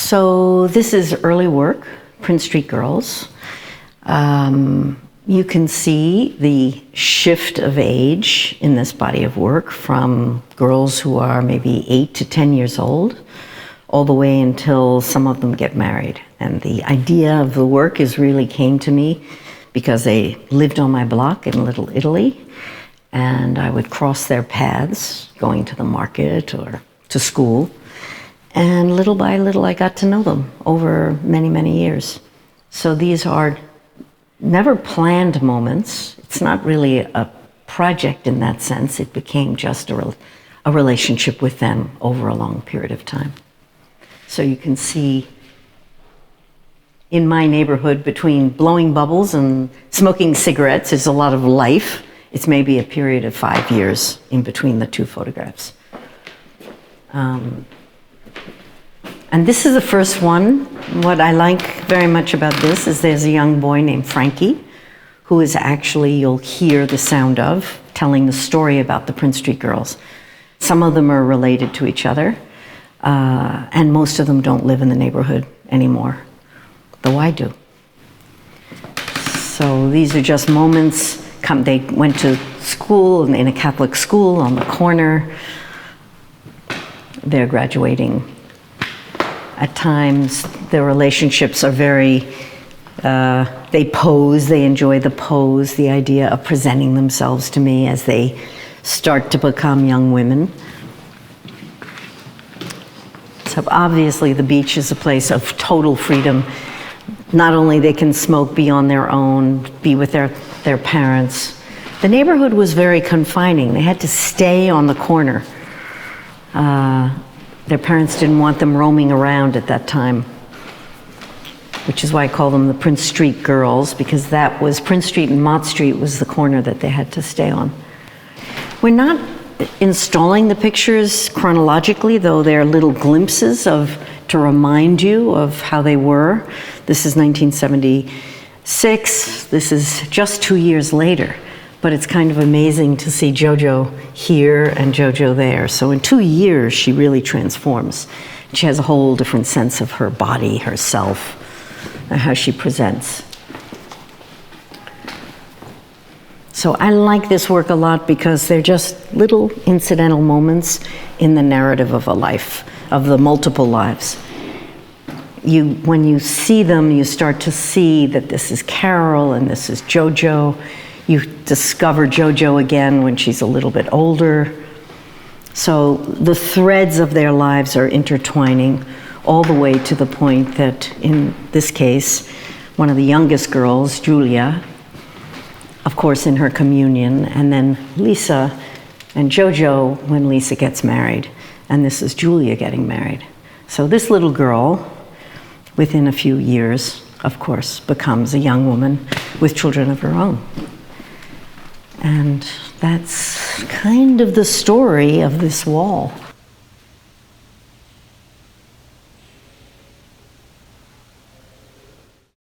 So this is early work, Prince Street Girls. You can see the shift of age in this body of work from girls who are maybe 8 to 10 years old, all the way until some of them get married. And the idea of the work really came to me because they lived on my block in Little Italy, and I would cross their paths going to the market or to school. And little by little, I got to know them over many, many years. So these are never planned moments. It's not really a project in that sense. It became just a relationship with them over a long period of time. So you can see in my neighborhood, between blowing bubbles and smoking cigarettes, is a lot of life. It's maybe a period of 5 years in between the two photographs. And this is the first one. What I like very much about this is there's a young boy named Frankie, who is actually, you'll hear the sound of, telling the story about the Prince Street Girls. Some of them are related to each other, and most of them don't live in the neighborhood anymore, though I do. So these are just moments. They went to school in a Catholic school on the corner. They're graduating. At times, their relationships are very, they pose, they enjoy the pose, the idea of presenting themselves to me as they start to become young women. So obviously the beach is a place of total freedom. Not only they can smoke, be on their own, be with their parents. The neighborhood was very confining. They had to stay on the corner. Their parents didn't want them roaming around at that time, which is why I call them the Prince Street Girls, because that was Prince Street and Mott Street was the corner that they had to stay on. We're not installing the pictures chronologically, though they're little glimpses to remind you of how they were. This is 1976. This is just 2 years later. But it's kind of amazing to see JoJo here and JoJo there. So in 2 years, she really transforms. She has a whole different sense of her body, herself, and how she presents. So I like this work a lot because they're just little incidental moments in the narrative of a life, of the multiple lives. When you see them, you start to see that this is Carol and this is JoJo. You discover JoJo again when she's a little bit older. So the threads of their lives are intertwining all the way to the point that, in this case, one of the youngest girls, Julia, of course in her communion, and then Lisa and JoJo when Lisa gets married. And this is Julia getting married. So this little girl, within a few years, of course, becomes a young woman with children of her own. And that's kind of the story of this wall.